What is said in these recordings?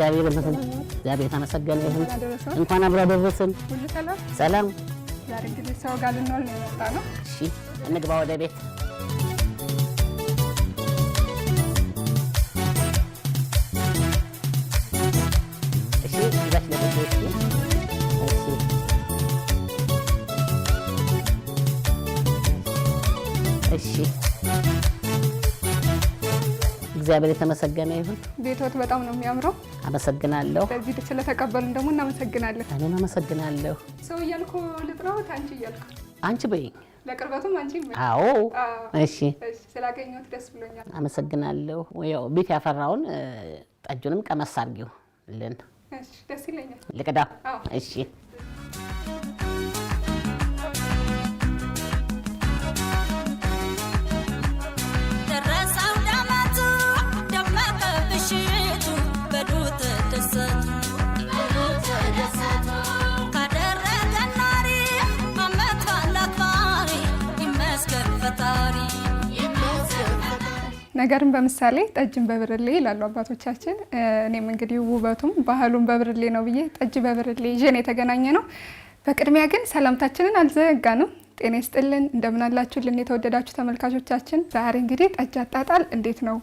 እግዚአብሔር ይመስገን። እግዚአብሔር ተመሰገነ ይሁን። እንኳን አብራ ደረሰን። ሁሉ ሰላም ሰላም። ዛሬ እንግዲህ ሰው ጋር ልንሆን ነው የመጣነው። እሺ እንግባ ወደ ቤት። እሺ ይዛች ለቤት። እሺ እግዚአብሔር የተመሰገነ ይሁን። ቤቶት በጣም ነው የሚያምረው። አመሰግናለሁ። በዚህ ልክ ስለተቀበሉን ደግሞ እናመሰግናለን። እኔም አመሰግናለሁ። ሰው እያልኩ ልጥራዎት አንቺ እያልኩ አንቺ በይኝ። ለቅርበቱም አንቺ በይኝ። አዎ እሺ። ስላገኘሁት ደስ ብሎኛል። አመሰግናለሁ። ያው ቤት ያፈራውን ጠጁንም ቀመስ አድርጊውልን። እሺ ደስ ይለኛል። ልቅዳ። እሺ ነገርን በምሳሌ ጠጅን በብርሌ ይላሉ አባቶቻችን። እኔም እንግዲህ ውበቱም ባህሉም በብርሌ ነው ብዬ ጠጅ በብርሌ ይዤን የተገናኘ ነው። በቅድሚያ ግን ሰላምታችንን አልዘነጋንም። ጤና ይስጥልን፣ እንደምን አላችሁልን የተወደዳችሁ ተመልካቾቻችን። ዛሬ እንግዲህ ጠጅ አጣጣል እንዴት ነው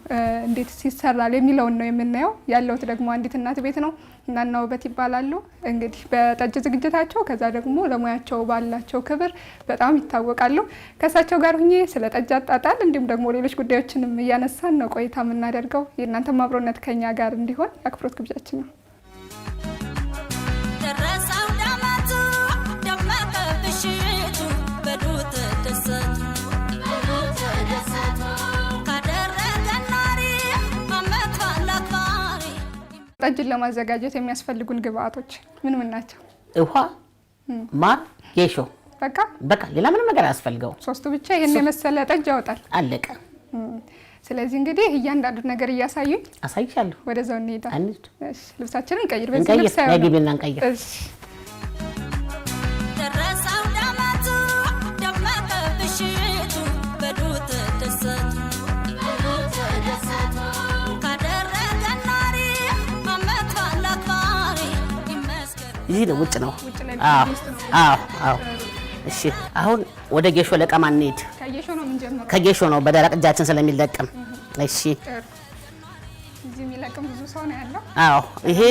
እንዴት ይሰራል የሚለውን ነው የምናየው። ያለሁት ደግሞ አንዲት እናት ቤት ነው። እናና ውበት ይባላሉ። እንግዲህ በጠጅ ዝግጅታቸው ከዛ ደግሞ ለሙያቸው ባላቸው ክብር በጣም ይታወቃሉ። ከእሳቸው ጋር ሁኜ ስለ ጠጅ አጣጣል እንዲሁም ደግሞ ሌሎች ጉዳዮችንም እያነሳን ነው ቆይታ የምናደርገው። የእናንተም አብሮነት ከኛ ጋር እንዲሆን የአክብሮት ግብዣችን ነው። ጠጅን ለማዘጋጀት የሚያስፈልጉን ግብአቶች ምን ምን ናቸው? ውሃ፣ ማር፣ ጌሾ። በቃ ሌላ ምንም ነገር አያስፈልገው። ሶስቱ ብቻ ይሄን የመሰለ ጠጅ ያወጣል። አለቀ። ስለዚህ እንግዲህ እያንዳንዱ ነገር እያሳዩኝ አሳይሻለሁ። ወደዛው እንሄዳለን። አንድ እሺ፣ ልብሳችንን ቀይር። በዚህ ልብስ አይሆንም። ነግቢና እንቀይር። እሺ ይሄ ነው ውጭ ነው። አዎ። እሺ አሁን ወደ ጌሾ ለቀማ እንሂድ። ከጌሾ ነው የምንጀምረው። ከጌሾ ነው በደረቅ እጃችን ስለሚለቅም። እሺ እዚህ የሚለቅም ብዙ ሰው ነው ያለው። አዎ ይሄ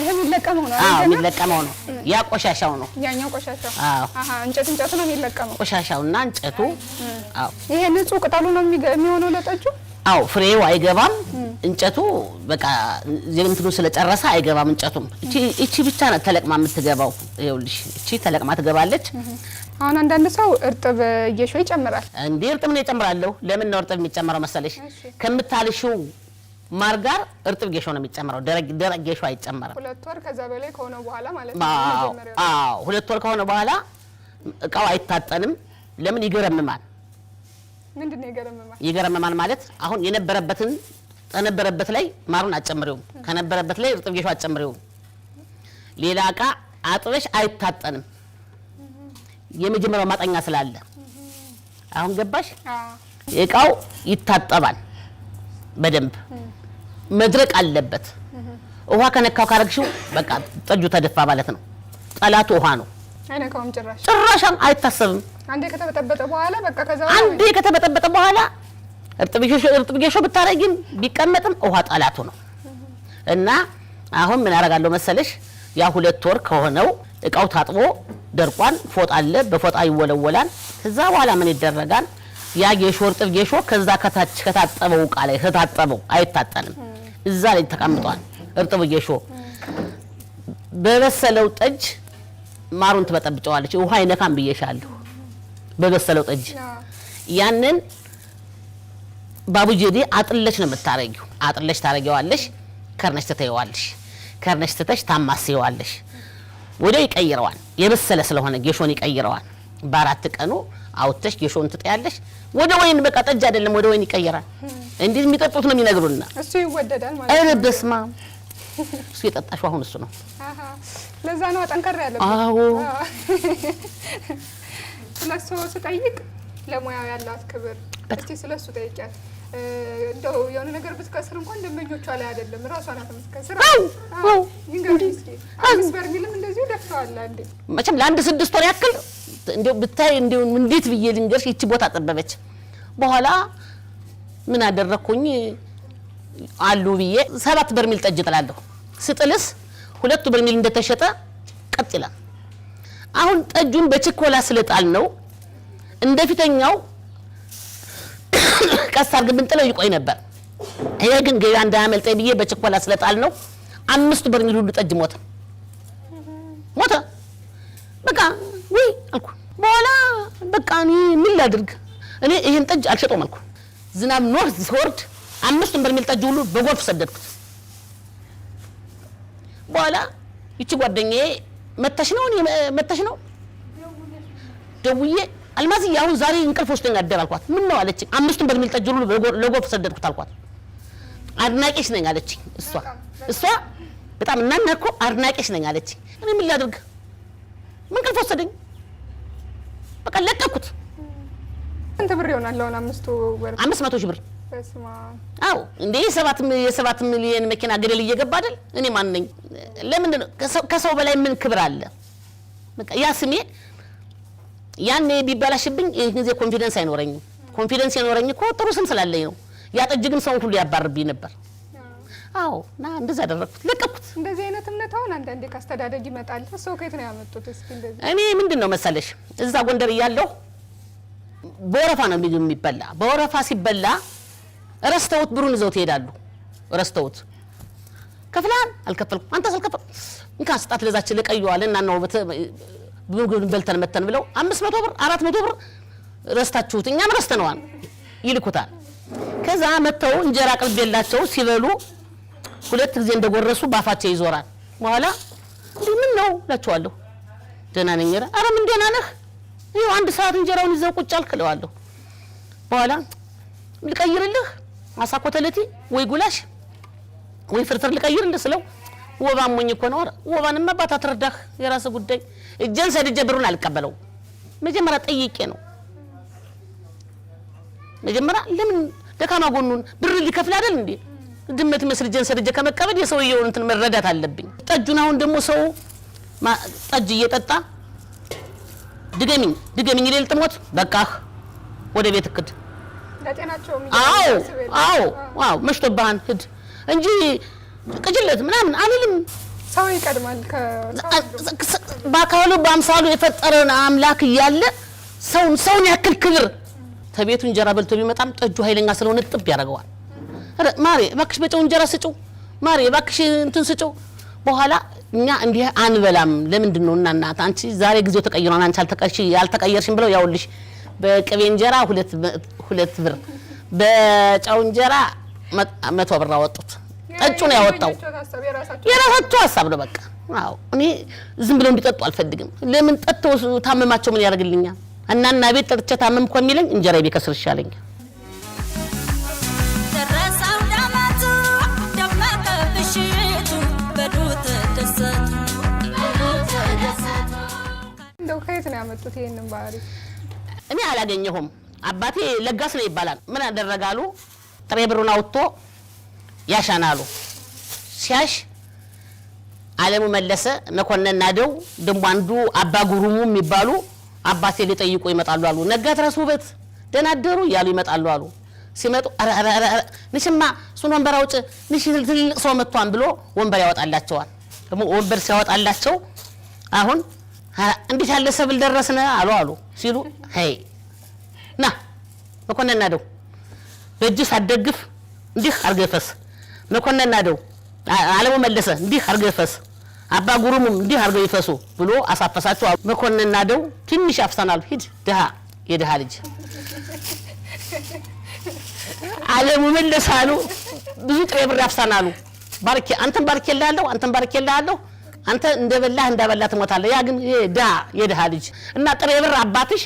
የሚለቀመው ነው። የሚለቀመው ነው። ያ ቆሻሻው ነው። ያኛው ቆሻሻው። አዎ እንጨቱ ነው የሚለቀመው። ቆሻሻውና እንጨቱ። አዎ ይሄ ንጹህ ቅጠሉ ነው የሚሆነው ለጠጁ። አዎ ፍሬው አይገባም። እንጨቱ በቃ እንትኑ ስለጨረሰ አይገባም እንጨቱም። እቺ ብቻ ነው ተለቅማ የምትገባው። ይኸውልሽ እቺ ተለቅማ ትገባለች። አሁን አንዳንድ ሰው እርጥብ ጌሾ ይጨምራል። እንዴ እርጥብ ነው የጨምራለሁ። ለምን ነው እርጥብ የሚጨምረው መሰለሽ? ከምታልሽው ማር ጋር እርጥብ ጌሾ ነው የሚጨምረው። ደረቅ ጌሾ አይጨመርም። 2 ወር ከዛ በላይ ከሆነ በኋላ ማለት ነው። አዎ 2 ወር ከሆነ በኋላ እቃው አይታጠንም። ለምን? ይገረምማል። ምንድነው ይገረምማል? ይገረምማል ማለት አሁን ከነበረበት ላይ ማሩን አጨምሪውም፣ ከነበረበት ላይ እርጥብ ጌሾ አጨምሪውም። ሌላ እቃ አጥበሽ አይታጠንም። የመጀመሪያው ማጠኛ ስላለ አሁን ገባሽ? እቃው ይታጠባል በደንብ መድረቅ አለበት። ውሃ ከነካው ካረግሽው በቃ ጠጁ ተደፋ ማለት ነው። ጠላቱ ውሃ ነው። አይነካውም ጭራሽ አይታሰብም። አንዴ ከተበጠበጠ በኋላ በቃ ከተበጠበጠ በኋላ እርጥብ ጌሾ ብታረጊም ቢቀመጥም ውሃ ጠላቱ ነው። እና አሁን ምን አደርጋለሁ መሰለሽ? ያ 2 ወር ከሆነው እቃው ታጥቦ ደርቋን ፎጣ አለ፣ በፎጣ ይወለወላል። ከዛ በኋላ ምን ይደረጋል? ያ ጌሾ እርጥብ ጌሾ ከዛ ከታች ከታጠበው እቃ ላይ ከታጠበው አይታጠንም። እዛ ላይ ተቀምጧል እርጥብ ጌሾ። በበሰለው ጠጅ ማሩን ትበጠብጨዋለች። ውሃ አይነካም ብዬሻለሁ። በበሰለው ጠጅ ያንን ባቡጄዲ አጥለሽ ነው የምታረጊው። አጥለሽ ታረጊዋለሽ። ከርነሽ ትተይዋለሽ። ከርነሽ ትተሽ ታማስይዋለሽ። ወዲያው ይቀይረዋል። የበሰለ ስለሆነ ጌሾን ይቀይረዋል። በ4 ቀኑ አውጥተሽ ጌሾን ትጠያለሽ። ወደ ወይን በቃ ጠጅ አይደለም ወደ ወይን ይቀየራል። እንዴት የሚጠጡት ነው የሚነግሩና እሱ ይወደዳል ማለት ነው። በስማ እሱ የጠጣሽው አሁን እሱ ነው። ለዛ ነው ጠንከር ያለው። አዎ ስለሱ ስጠይቅ ለሙያው ያላት ክብር እስቲ ስለሱ ጠይቂያት። እንደው የሆነ ነገር ብትከስር እንኳን ደንበኞቿ ላይ አይደለም ራሷ ናት የምትከስር። አምስት በርሜልም እንደዚሁ ደፍተዋል አንዴ። መቼም ለአንድ 6 ወር ያክል እንደው ብታይ እንደው እንዴት ብዬ ልንገርሽ ይቺ ቦታ ጠበበች። በኋላ ምን አደረኩኝ አሉ ብዬ 7 በርሜል ጠጅ ጥላለሁ። ስጥልስ 2 በርሜል እንደተሸጠ ቀጥ ይላል። አሁን ጠጁን በችኮላ ስለጣል ነው እንደፊተኛው ቀስ አድርገን ብንጥለው ይቆይ ነበር። ይሄ ግን ገበያ እንዳያመልጠኝ ብዬ በችኮላ ስለጣል ነው 5 በርሜል ሁሉ ጠጅ ሞተ። በቃ ወይ አልኩ። በኋላ በቃ እኔ ምን ላድርግ እኔ ይሄን ጠጅ አልሸጠውም አልኩ። ዝናብ ኖርዝ ሲወርድ 5 በርሜል ጠጅ ሁሉ በጎርፍ ሰደድኩት። በኋላ ይቺ ጓደኛዬ መተሽ ነው ደውዬ አልማዝዬ አሁን ዛሬ እንቅልፍ ወስደኝ አደር አልኳት። ምን ነው አለችኝ። 5 በርሜል ጠጅ ሁሉ ለጎርፍ ሰደድኩት አልኳት። አድናቂሽ ነኝ አለችኝ። እሷ በጣም እናናኮ አድናቂሽ ነኝ አለችኝ። እኔ ምን ላድርግ ምን እንቅልፍ ወሰደኝ። በቃ ለቀኩት። እንት ብር ይሆናል አሁን 500 ሺህ ብር። በስማ አው እንዴ የ7 ሚሊዮን መኪና ገደል እየገባ አይደል? እኔ ማን ነኝ? ለምን ከሰው በላይ ምን ክብር አለ? በቃ ያ ስሜ ያኔ ቢበላሽብኝ ይሄን ጊዜ ኮንፊደንስ አይኖረኝም። ኮንፊደንስ የኖረኝ እኮ ጥሩ ስም ስላለኝ ነው። ያ ጠጅ ግን ሰው ሁሉ ያባርብኝ ነበር። አዎ ና እንደዛ አደረኩት፣ ለቀኩት። እንደዚህ አይነት እምነት አሁን አንዳንዴ ካስተዳደግ ይመጣል። ሰው ከየት ነው ያመጡት? እስኪ እንደዚህ እኔ ምንድነው መሰለሽ እዛ ጎንደር እያለሁ በወረፋ ነው የሚበላ። በወረፋ ሲበላ ረስተውት ብሩን ይዘውት ይሄዳሉ። ረስተውት ከፍላን አልከፈልኩም አንተ አልከፈል እንካ ስጣት ለዛች ለቀዩዋለ እና ነው ብሩን በልተን መተን ብለው 500 ብር 400 ብር ረስታችሁት እኛም ረስተነዋል ይልኩታል። ከዛ መተው እንጀራ ቅልቤላቸው ሲበሉ 2 ጊዜ እንደጎረሱ ባፋቸው ይዞራል። በኋላ ምን ነው ላችኋለሁ ደህና ነኝ። ኧረ ምን ደህና ነህ? ይኸው 1 ሰዓት እንጀራውን ይዘው ቁጭ አልክለዋለሁ። በኋላ ልቀይርልህ ማሳኮተለቲ ወይ ጉላሽ ወይ ፍርፍር ልቀይርልህ ስለው ወባም ሞኝ እኮ ነው። ወባንማ አባት አትረዳህ የራስ ጉዳይ። እጄን ሰድጄ ብሩን አልቀበለው። መጀመሪያ ጠይቄ ነው። መጀመሪያ ለምን ደካማ ጎኑን ብር ሊከፍል አይደል እንዴ? ድመት መስል እጄን ሰድጄ ከመቀበል የሰውየውን እንትን መረዳት አለብኝ። ጠጁን አሁን ደግሞ ሰው ጠጅ እየጠጣ ድገሚኝ ይለል ጥሞት በቃህ ወደ ቤት እክድ ለጤናቸው አዎ መሽቶብሃን ሂድ እንጂ ቅጅለት ምናምን አልልም። ሰው ይቀድማል በአካሉ በአምሳሉ የፈጠረን አምላክ እያለ ሰውን ያክል ክብር ተቤቱ እንጀራ በልቶ ቢመጣም ጠጁ ኃይለኛ ስለሆነ ጥብ ያደርገዋል። ማሬ እባክሽ በጨው እንጀራ ስጪው፣ ማሬ እባክሽ እንትን ስጪው። በኋላ እኛ እንዲህ አንበላም። ለምንድን ነው እናት አንቺ ዛሬ ጊዜው ተቀይሯል አንቺ ያልተቀየርሽም ብለው ያውልሽ በቅቤ እንጀራ 2 ብር በጨው እንጀራ 100 ብር አወጡት። ጠጁ ነው ያወጣው። የራሳቸው ሐሳብ ነው በቃ። አዎ እኔ ዝም ብለው እንዲጠጡ አልፈልግም። ለምን ጠጥተው ታመማቸው ምን ያደርግልኛል? እናና ቤት ጠጥቼ ታመምኩ የሚለኝ እንጀራ ቢከስር ይሻለኛል። እንደው ከየት ነው ያመጡት ይሄንን ባህሪ? እኔ አላገኘሁም። አባቴ ለጋስ ነው ይባላል። ምን አደረጋሉ? ጥሬ ብሩን አውጥቶ ያሻናሉ። ሲያሽ አለሙ መለሰ መኮንን ናደው ደሞ አንዱ አባ ጉሩሙ የሚባሉ አባቴ ሊጠይቁ ይመጣሉ አሉ። ነጋት ራስ ውበት ደናደሩ ያሉ ይመጣሉ አሉ። ሲመጡ አረ ንሽማ ሱን ወንበር አውጭ ንሽ ትልቅ ሰው መጥቷን ብሎ ወንበር ያወጣላቸዋል። ደሞ ወንበር ሲያወጣላቸው አሁን እንዴት ያለ ሰብል ደረስነ አሉ ሲሉ ሄይ ና መኮንን ናደው በእጅ ሳደግፍ እንዲህ አርገፈስ መኮንን ናደው አለሙ መለሰ እንዲህ አርገፈስ አባ ጉሩሙም እንዲህ አርገው ይፈሱ ብሎ አሳፈሳቸው። መኮንን ናደው ትንሽ አፍሳናል። ሂድ የድሃ ልጅ አለሙ መለሰ አሉ ብዙ ጥሬ ብር አፍሳናሉ። ባርኬ አንተን ባርኬልሃለሁ አንተ እንደበላህ እንዳበላ ትሞታለህ። ያ ግን የድሃ ልጅ እና ጥሬ ብር አባትሽ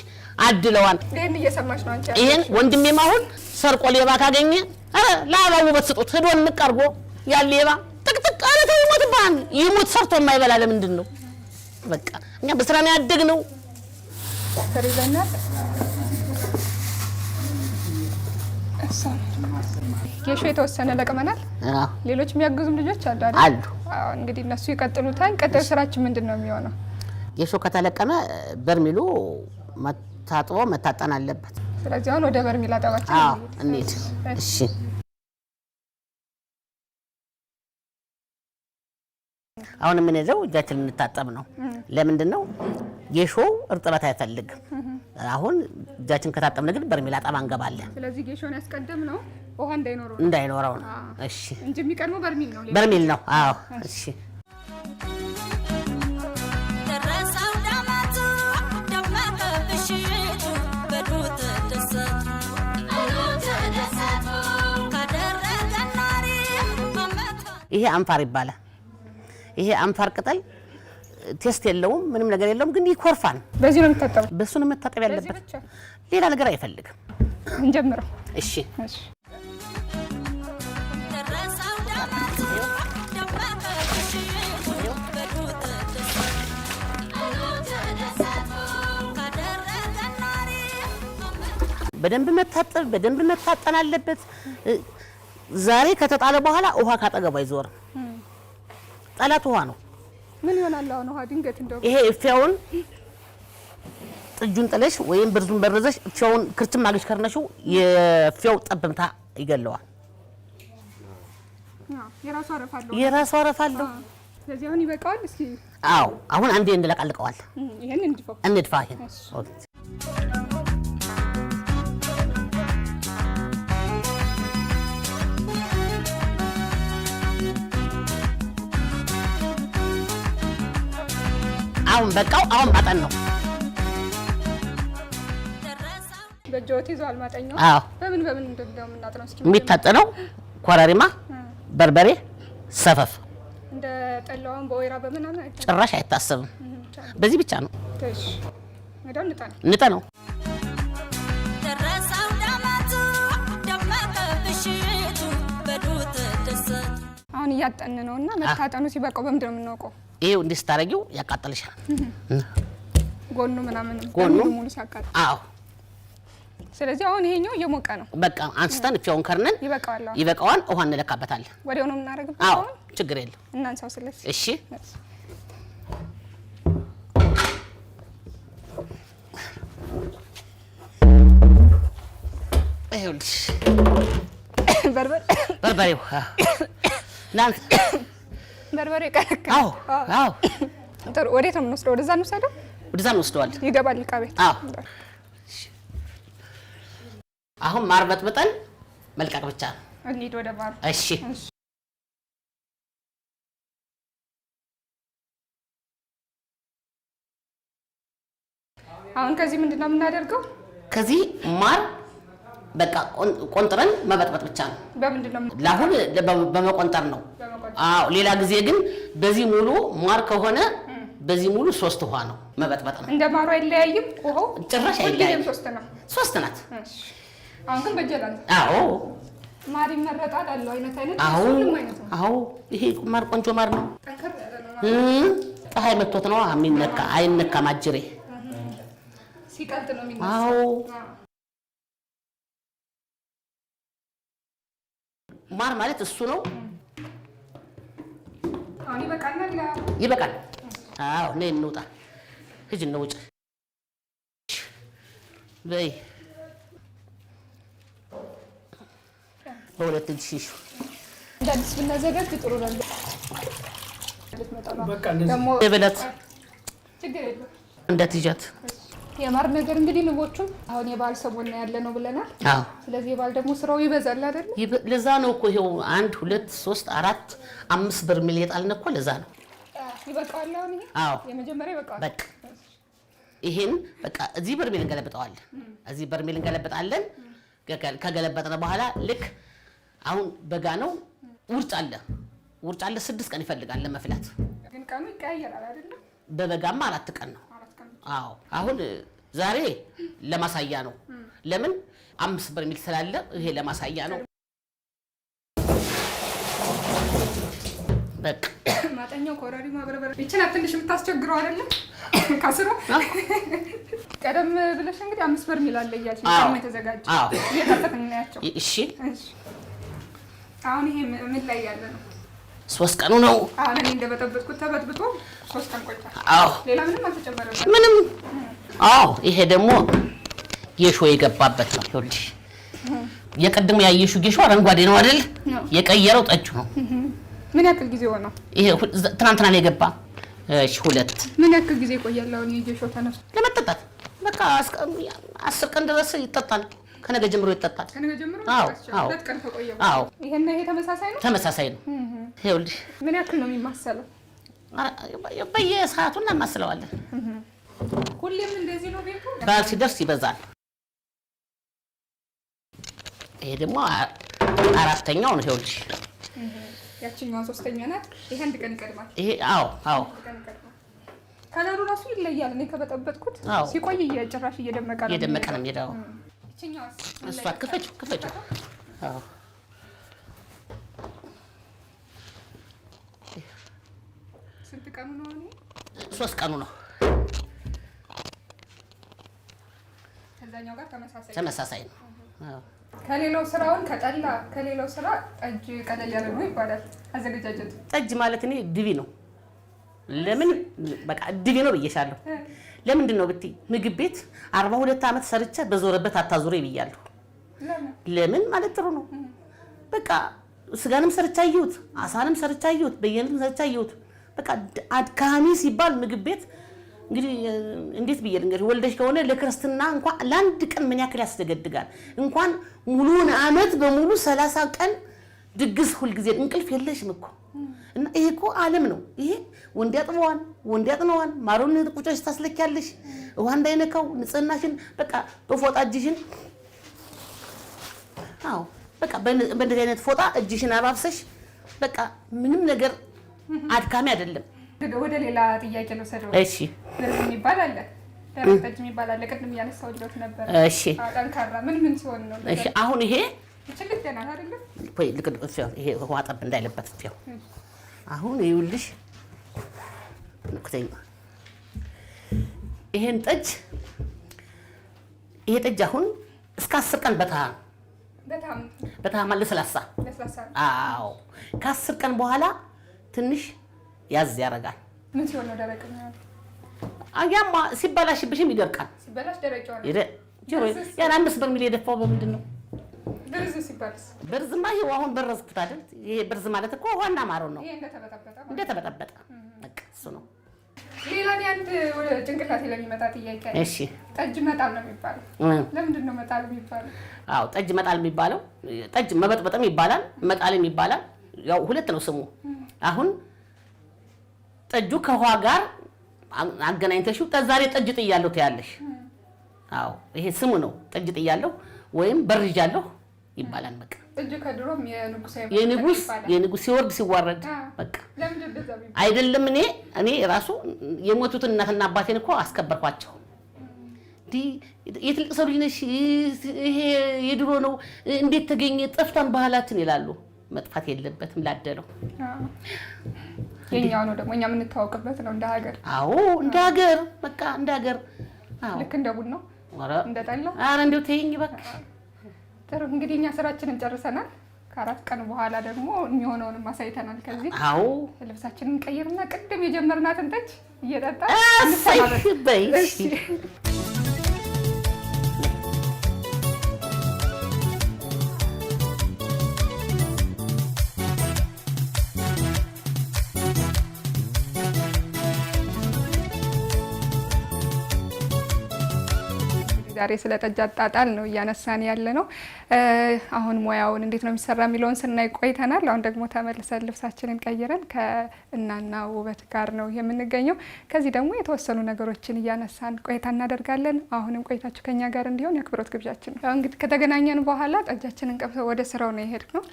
አድለዋል። ይሄን እየሰማሽ ነው አንቺ? ይሄን ወንድሜም አሁን ሰርቆ ሌባ ካገኘ አረ ለአባው ውበት ስጡት ሄዶ እንቀርጎ ያለ ሌባ ጥቅጥቅ አለ ይሞትብሃል። ይሞት ሰርቶ የማይበላ ለምንድን ነው? በቃ እኛ በስራ ነው ያደግነው። ፈሪዘናት ጌሾ የተወሰነ ለቅመናል። ሌሎች የሚያግዙም ልጆች አሉ አይደል? አሉ። እንግዲህ እነሱ ይቀጥሉታል። ቀጣዩ ስራችን ምንድነው የሚሆነው? ጌሾ ከተለቀመ በርሚሉ ታጥቦ መታጠን አለበት። ስለዚህ አሁን ወደ በርሚል አጠባችን እንሂድ። እሺ አሁን ምን ይዘው እጃችን እንታጠብ ነው። ለምንድን ነው ጌሾ እርጥበት አይፈልግም። አሁን እጃችን ከታጠብን ግን በርሚል አጠባ እንገባለን። ስለዚህ ጌሾን ያስቀደም ነው ውሃ እንዳይኖረው ነው። እሺ እንጂ የሚቀድመው በርሚል ነው። በርሚል ነው። አዎ እሺ ይሄ አንፋር ይባላል። ይሄ አንፋር ቅጠል ቴስት የለውም፣ ምንም ነገር የለውም፣ ግን ይኮርፋል። በዚህ ነው የምታጠበው? በሱ ነው መታጠብ ያለበት። ሌላ ነገር አይፈልግም። እንጀምረው። እሺ በደንብ መታጠን አለበት። ዛሬ ከተጣለ በኋላ ውሃ ካጠገቡ አይዞርም። ጠላት ውሃ ነው። ምን ይሆናል አሁን ውሃ ድንገት እንደው ይሄ እፊያውን ጥጁን ጥለሽ ወይም ብርዙን በረዘሽ እፊያውን ክርችም ማግሽ ከርነሽው የእፊያው ጠብምታ ይገለዋል። የራሱ አረፋ አለው። ስለዚህ አሁን ይበቃዋል። እስኪ አዎ አሁን አንዴ እንለቃልቀዋል። ይሄን እንድፋ ይሄን አሁን በቃው። አሁን ማጠን ነው። በጆት ይዟል ማጠኛው። አዎ በምን እንደው የምናጥነው? እስኪ የሚታጠነው ኮረሪማ፣ በርበሬ፣ ሰፈፍ እንደ ጠላውን በወይራ በመናና ጭራሽ አይታሰብም። በዚህ ብቻ ነው። እሺ ወዳው ንጠ ነው። አሁን እያጠን ነውና መታጠኑ ሲበቃው በምንድን ነው የምናውቀው? ይሄው እንዲህ ስታረጊው ያቃጥልሻል። ጎኑ ምናምን ሙሉ ሲያቃጥል። አዎ ስለዚህ አሁን ይሄኛው እየሞቀ ነው። በቃ አንስተን እፊያውን ከርነን ይበቃዋል። ውሃ እንለካበታለን። ወዲያው ነው የምናደርገው? አዎ ችግር የለም። እናንሳው። ስለዚህ እሺ ይኸውልሽ በርበሬው ናንስ በርበሬ ቀረከ። አዎ ጥሩ። ወዴት ነው የምንወስደው? ወደዛ እንወስደው? ወደዛ እንወስደዋለን። ይገባል ካቤት። አዎ አሁን ማር በጥብጠን መልቀቅ ብቻ ነው። እንሂድ ወደ ማር። እሺ አሁን ከዚህ ምንድነው የምናደርገው? ከዚህ ማር በቃ ቆንጥረን መበጥበጥ ብቻ ነው። በምንድነው? ለአሁን በመቆንጠር ነው። አዎ ሌላ ጊዜ ግን በዚህ ሙሉ ማር ከሆነ በዚህ ሙሉ 3 ውሃ ነው መበጥበጥ ነው። እንደ ማሩ አይለያይም ውሃው? ጭራሽ አይለያይም። 3 ናት። አሁን ግን በጀላል። አዎ ማር ይመረጣል አለው አይነት አዎ ይሄ ማር ቆንጆ ማር ነው። ፀሐይ መጥቶት ነው የሚነካ። አይነካም አጅሬ ሲቀልጥ ነው የሚነሳ። አዎ ማር ማለት እሱ ነው። አሁን ይበቃል። አዎ ነይ እንውጣ። ሂጂ እንውጭ በይ። በሁለት እጅ ሽሹ እንዳዲስ ብናዘጋጅ ጥሩ ነው። በቃ ደግሞ የበለት ችግር የለም እንደትይዣት የማር ነገር እንግዲህ ንቦቹም አሁን የበዓል ሰሞን ነው ያለ ነው ብለናል። አዎ ስለዚህ የበዓል ደግሞ ስራው ይበዛል አይደል? ለዛ ነው እኮ ይሄው 1 2 3 4 5 በርሜል የጣልን እኮ ለዛ ነው። ይበቃዋል። አሁን ይሄ አዎ የመጀመሪያ ይበቃዋል። በቃ ይሄን በቃ እዚህ በርሜል እንገለብጠዋለን። እዚህ በርሜል እንገለብጣለን። ከገለበጥን በኋላ ልክ አሁን በጋ ነው። ውርጭ አለ 6 ቀን ይፈልጋል ለመፍላት። ግን ቀኑ ይቀያየራል አይደል? በበጋማ 4 ቀን ነው። አዎ አሁን ዛሬ ለማሳያ ነው። ለምን 5 በርሜል ስላለ ይሄ ለማሳያ ነው። በቃ ማጠኛው ኮረሪማ በርበሬ ይችላል። ትንሽ የምታስቸግረው አይደለም? ካስሮ ቀደም ብለሽ እንግዲህ 5 በርሜል አለ እያልሽ ነው የተዘጋጀ። እየከፈትን እናያቸው። እሺ አሁን ይሄ ምን ላይ ያለ ነው? 3 ቀኑ ነው። አሁን እኔ እንደበጠበጥኩት ተበጥብጦ 3 ቀን ቆይቷል። አዎ ሌላ ምንም አልተጨመረም። ምንም። አዎ ይሄ ደግሞ ጌሾ የገባበት ነው። ይኸውልሽ የቀድሞ ያየሽው ጌሾ አረንጓዴ ነው አይደል? የቀየረው ጠጁ ነው። ምን ያክል ጊዜ ሆነው? ይሄ ትናንትና ነው የገባ። እሺ 2 ምን ያክል ጊዜ ቆያል? አሁን የጌሾ ተነስቶ ለመጠጣት በቃ 10 ቀን ድረስ ይጠጣል። ከነገ ጀምሮ ይጠጣል። ከነገ ጀምሮ? አዎ 2 ቀን ከቆየ። አዎ ይሄና ይሄ ተመሳሳይ ነው? ተመሳሳይ ነው። ይኸውልሽ ምን ያክል ነው የሚማሰለው? በየሰዓቱ እናማስለዋለን። ሁሌም እንደዚህ ነው ቤቱ? በዓል ሲደርስ ይበዛል። ይሄ ደግሞ 4ኛው ነው። ይኸውልሽ ያቺኛዋ 3ኛ ናት። ይሄ 1 ቀን ይቀድማል። ይሄ አዎ ከለሩ ራሱ ይለያል። እኔ ከበጠበጥኩት ሲቆይ ጭራሽ እየደመቀ ነው የሚሄደው። እሷ ክፈችው። አዎ ስንት ቀኑ ነው? እኔ 3 ቀኑ ነው። ከዛኛው ጋር ተመሳሳይ ነው። አዎ ከሌላው ስራውን ከጠላ ከሌላው ስራ ጠጅ ቀለል ያለ ነው ይባላል አዘገጃጀቱ። ጠጅ ማለት እኔ ድቢ ነው። ለምን በቃ ድቢ ነው ብዬሻለሁ። ለምንድን ነው ብትይ ምግብ ቤት 42 ዓመት ሰርቼ በዞረበት አታዞሬ ብያለሁ። ለምን ማለት ጥሩ ነው። በቃ ስጋንም ሰርቼ አየሁት፣ አሳንም ሰርቼ አየሁት፣ በየነትም ሰርቼ አየሁት። በቃ አድካሚ ሲባል ምግብ ቤት እንግዲህ እንዴት ብዬ እንግዲህ ወልደሽ ከሆነ ለክርስትና እንኳን ለአንድ ቀን ምን ያክል ያስደገድጋል። እንኳን ሙሉውን ዓመት በሙሉ 30 ቀን ድግስ ሁልጊዜ እንቅልፍ የለሽም እኮ እና ይሄ እኮ ዓለም ነው። ይሄ ወንድ ያጥበዋል፣ ወንድ ያጥነዋል። ማሩን ቁጭሽ ታስለኪያለሽ፣ ውሃ እንዳይነካው ንጽህናሽን በቃ በፎጣ እጅሽን በቃ በእንደዚህ አይነት ፎጣ እጅሽን አባብሰሽ በቃ ምንም ነገር አድካሚ አይደለም። ወደ ሌላ ጥያቄ ነው ሰደው። እሺ ለዚህ የሚባል አለ፣ ደረቅ ጠጅ የሚባል አለ። ቅድም ያነሳሁልዎት ነበር። እሺ ጠንካራ ምን ሲሆን ነው? እሺ አሁን ይሄ ችግር ደህና አይደለም ወይ? ይሄ ውሃ ጠብ እንዳይለበት ነው። አሁን ይኸውልሽ ይሄን ጠጅ ይሄ ጠጅ አሁን እስከ 10 ቀን በታም ማለት ለስላሳ። አዎ ከ10 ቀን በኋላ ትንሽ ያዝ ያደርጋል። ምን ሲሆን ነው ደረቅ ነው? አያማ ሲበላሽብሽም ይደርቃል። ሲበላሽ ደረቅ ይሆናል። ያን 5 በርሜል የደፋው በምንድን ነው? ብርዝ ሲባልስ? ብርዝማ ይሄው አሁን በረዝኩት አይደል? ይሄ ብርዝ ማለት እኮ ውሃና ማሩ ነው። ይሄ እንደተበጠበጠ በቃ እሱ ነው። ሌላ አንድ ጭንቅላቴ ለሚመጣ ጥያቄ። እሺ ጠጅ መጣል ነው የሚባለው። ለምንድን ነው መጣል የሚባለው? አዎ ጠጅ መጣል የሚባለው ጠጅ መበጥበጥም ይባላል፣ መጣልም ይባላል። ያው 2 ነው ስሙ። አሁን ጠጁ ከውሃ ጋር አገናኝተሽው ዛሬ ጠጅ ጥያለሁ ትያለሽ። አዎ ይሄ ስሙ ነው። ጠጅ ጥያለሁ ወይም በርጃለሁ ይባላል። በቃ ጠጅ ከድሮም የንጉስ ሲወርድ ሲዋረድ በቃ አይደለም። እኔ ራሱ የሞቱትን እናትና አባቴን እኮ አስከበርኳቸው። የትልቅ ሰው ልጅ ነሽ፣ ይሄ የድሮ ነው፣ እንዴት ተገኘ? ጠፍቷን ባህላችን ይላሉ። መጥፋት የለበትም ላደለው የኛው ነው ደግሞ እኛ የምንታወቅበት ነው እንደ ሀገር። አዎ እንደ ሀገር በቃ እንደ ሀገር። አዎ ልክ እንደ ቡናው እንደ ጠላ። ኧረ እንደው ተይኝ በቃ። ጥሩ እንግዲህ እኛ ስራችንን ጨርሰናል። ከ4 ቀን በኋላ ደግሞ የሚሆነውን ማሳይተናል። ከዚህ አዎ ልብሳችንን ቀይርና ቅድም የጀመርናትን ጠጅ እየጠጣ እሺ ዛሬ ስለ ጠጅ አጣጣል ነው እያነሳን ያለ ነው። አሁን ሙያውን እንዴት ነው የሚሰራ የሚለውን ስናይ ቆይተናል። አሁን ደግሞ ተመልሰን ልብሳችንን ቀይረን ከእናና ውበት ጋር ነው የምንገኘው። ከዚህ ደግሞ የተወሰኑ ነገሮችን እያነሳን ቆይታ እናደርጋለን። አሁንም ቆይታችሁ ከኛ ጋር እንዲሆን የአክብሮት ግብዣችን ነው። እንግዲህ ከተገናኘን በኋላ ጠጃችንን ቀብተን ወደ ስራው ነው የሄድነው።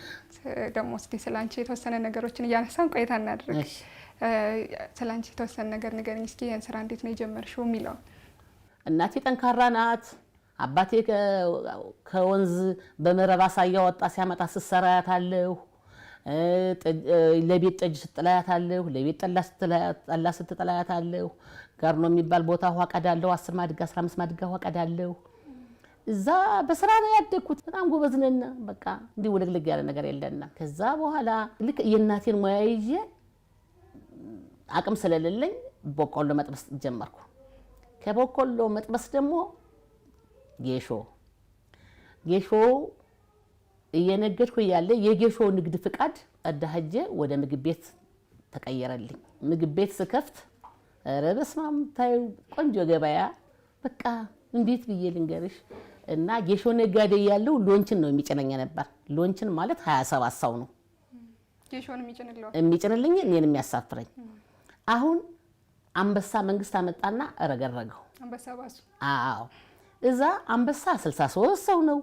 ደግሞ እስኪ ስላንቺ የተወሰነ ነገሮችን እያነሳን ቆይታ እናደርግ። ስላንቺ የተወሰነ ነገር ንገሪኝ እስኪ። ይህን ስራ እንዴት ነው የጀመርሽው የሚለውን። እናቴ ጠንካራ ናት። አባቴ ከወንዝ በመረብ አሳ እያወጣ ሲያመጣ ስትሰራ አያታለሁ። ለቤት ጠጅ ስትጠላያታለሁ፣ ለቤት ጠላ ስትጠላያታለሁ። ጋር ነው የሚባል ቦታ ውሃ ቀዳለሁ። 10 ማድጋ 15 ማድጋ ውሃ ቀዳለሁ። እዛ በስራ ነው ያደግኩት። በጣም ጎበዝ ነን። በቃ እንዲህ ውልግልግ ያለ ነገር የለና። ከዛ በኋላ ልክ የእናቴን ሙያ ይዤ አቅም ስለሌለኝ በቆሎ መጥበስ ጀመርኩ። ከበቆሎ መጥበስ ደግሞ ጌሾ እየነገድኩ ያለ የጌሾ ንግድ ፍቃድ አዳህጀ ወደ ምግብ ቤት ተቀየረልኝ። ምግብ ቤት ስከፍት ኧረ በስመ አብ ታዩ ቆንጆ ገበያ። በቃ እንዴት ብዬ ልንገርሽ። እና ጌሾ ነጋዴ ያለው ሎንችን ነው የሚጭነኝ ነበር። ሎንችን ማለት 27 ሰው ነው ጌሾን የሚጭንልኝ እኔን የሚያሳፍረኝ። አሁን አንበሳ መንግስት አመጣና ረገረገው። አንበሳ ባሱ አዎ እዛ አንበሳ 63 ሰው ነው፣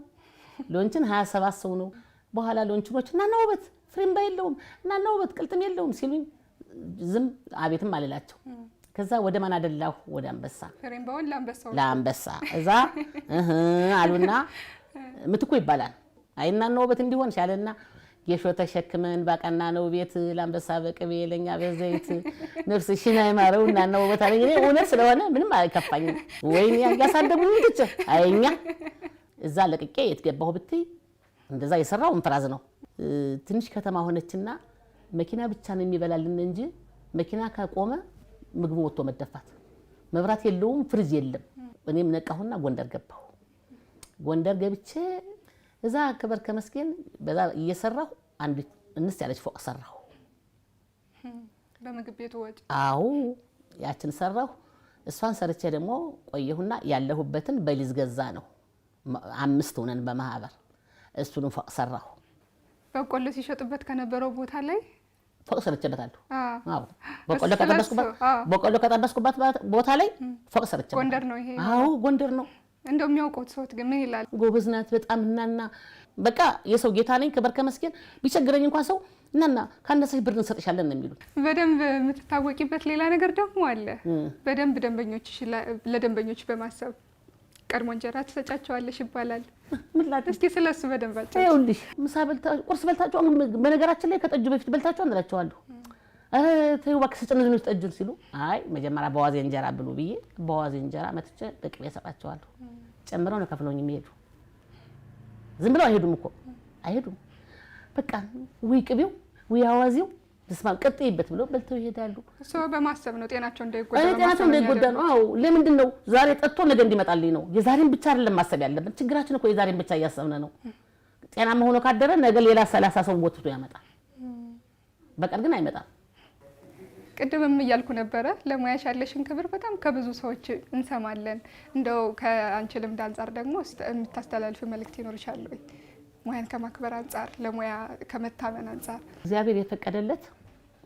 ሎንችን 27 ሰው ነው። በኋላ ሎንችኖች እና ውበት ፍሬም ባይለውም እና ውበት ቅልጥም የለውም ሲሉኝ ዝም አቤትም አልላቸው። ከዛ ወደ ማን አደላሁ? ወደ አንበሳ። ፍሬም ባውን ለአንበሳ እዛ አሉና ምትኩ ይባላል አይና ውበት እንዲሆን ሻለና ጌሾ ተሸክመን ባቀና ነው ቤት ለአንበሳ በቅቤ ለኛ በዘይት ነፍስሽን አይማረው እና ውበት አለኝ። እኔ እውነት ስለሆነ ምንም አይከፋኝም። ወይኔ ያሳደጉኝ ልጅ አይኛ እዛ ለቅቄ የትገባሁ ብትይ እንደዛ የሰራው እንፍራዝ ነው። ትንሽ ከተማ ሆነችና መኪና ብቻ ነው የሚበላልን እንጂ መኪና ከቆመ ምግቡ ወጥቶ መደፋት፣ መብራት የለውም፣ ፍሪጅ የለም። እኔም ነቃሁና ጎንደር ገባሁ። ጎንደር ገብቼ እዛ ክብር ከመስገን በዛ እየሰራሁ አንድ እንስ ያለች ፎቅ ሰራሁ በምግብ ቤቱ ወጭ። አዎ ያችን ሰራሁ። እሷን ሰርቼ ደግሞ ቆየሁና ያለሁበትን በሊዝ ገዛ ነው 5 ሆነን በማህበር እሱንም ፎቅ ሰራሁ። በቆሎ ሲሸጡበት ከነበረው ቦታ ላይ ፎቅ ሰርቼበታለሁ። አዎ በቆሎ ከጠበስኩበት ቦታ ላይ ፎቅ ሰርቼበታለሁ። ጎንደር ነው ይሄ? አዎ ጎንደር ነው። እንደው የሚያውቁት ሰውት ግን ምን ይላል? ጎበዝ ናት በጣም እናና በቃ የሰው ጌታ ነኝ። ክብር ከመስገን ቢቸግረኝ እንኳን ሰው እናና ካነሰሽ ብር እንሰጥሻለን ነው የሚሉት። በደንብ የምትታወቂበት ሌላ ነገር ደግሞ አለ። በደንብ ለደንበኞች በማሰብ ቀድሞ እንጀራ ትሰጫቸዋለሽ ይባላል። እስኪ ስለሱ በደንብ አጫውሽ። ይኸውልሽ ምሳ ቁርስ በልታችሁ በነገራችን ላይ ከጠጁ በፊት በልታችሁ እንላቸዋለሁ። ኧረ ተይው እባክሽ ስጭን ነው ጠጁን ሲሉ አይ መጀመሪያ በዋዜ እንጀራ ብሉ ብዬ በዋዜ እንጀራ መጥቼ በቅቤ እሰጣቸዋለሁ። ጨምረው ነው ከፍለውኝ የሚሄዱ። ዝም ብለው አይሄዱም እኮ አይሄዱም። በቃ ወይ ቅቤው ወይ አዋዜው ተስማም ቀጥይበት ብለው በልተው ይሄዳሉ። እሱ በማሰብ ነው ጤናቸው እንዳይጎዳ ነው። አዎ ለምንድን ነው ዛሬ ጠጥቶ ነገ እንዲመጣልኝ ነው። የዛሬን ብቻ አይደለም ማሰብ ያለብን። ችግራችን እኮ የዛሬን ብቻ እያሰብን ነው። ጤናማ ሆኖ ካደረ ነገ ሌላ 30 ሰው ወጥቶ ያመጣል። በቀር ግን አይመጣም። ቅድምም እያልኩ ነበረ ለሙያሽ ያለሽን ክብር በጣም ከብዙ ሰዎች እንሰማለን። እንደው ከአንቺ ልምድ አንጻር ደግሞ የምታስተላልፊ መልእክት ይኖርሻል ወይ? ሙያን ከማክበር አንጻር፣ ለሙያ ከመታመን አንጻር። እግዚአብሔር የፈቀደለት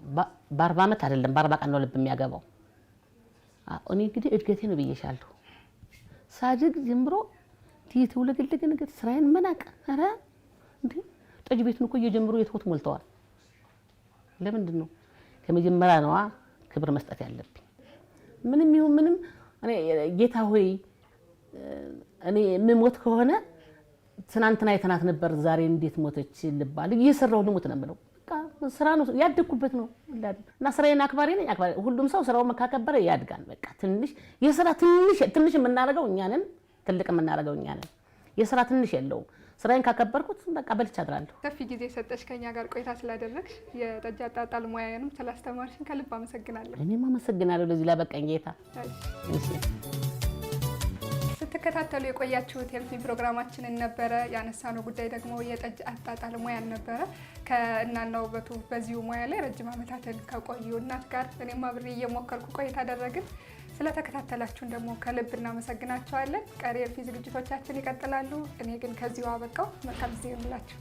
በ40 ዓመት አይደለም በ40 ቀን ነው ልብ የሚያገባው። እኔ እንግዲህ እድገቴ ነው ብዬሻለሁ። ሳድግ ጀምሮ ትውልግልግ ነገር ስራዬን መናቅ። ኧረ እንዴ ጠጅ ቤቱን እኮ እየጀምሩ የትወት ሞልተዋል። ለምንድን ነው ከመጀመሪያ ነዋ ክብር መስጠት ያለብኝ። ምንም ይሁን ምንም እኔ ጌታ ሆይ እኔ የምሞት ከሆነ ትናንትና የተናት ነበር ዛሬ እንዴት ሞተች ልባል እየሰራሁ ልሞት ነው የምለው። በቃ ስራ ነው ያደግኩበት ነው እና ስራዬን አክባሪ ነኝ። ሁሉም ሰው ስራውን መካከበረ ያድጋል። በቃ ትንሽ የስራ ትንሽ የምናደርገው እኛ ነን፣ ትልቅ የምናደርገው እኛ ነን። የስራ ትንሽ የለውም። ስራዬን ካከበርኩት በቃ በልቻ አድራለሁ። ሰፊ ጊዜ ሰጠሽ ከኛ ጋር ቆይታ ስላደረግሽ የጠጅ አጣጣል ሙያዬንም ስላስተማርሽን ከልብ አመሰግናለሁ። እኔም አመሰግናለሁ ለዚህ ላበቃኝ ጌታ። ስትከታተሉ የቆያችሁት የልፊ ፕሮግራማችንን ነበረ። ያነሳነው ጉዳይ ደግሞ የጠጅ አጣጣል ሙያን ነበረ። ከእናና ውበቱ በዚሁ ሙያ ላይ ረጅም ዓመታትን ከቆዩ እናት ጋር እኔም አብሬ እየሞከርኩ ቆይታ አደረግን። ስለተከታተላችሁን ደግሞ ከልብ እናመሰግናቸዋለን። ቀሪ የልፊ ዝግጅቶቻችን ይቀጥላሉ። እኔ ግን ከዚሁ አበቃው። መልካም ጊዜ ይሁንላችሁ።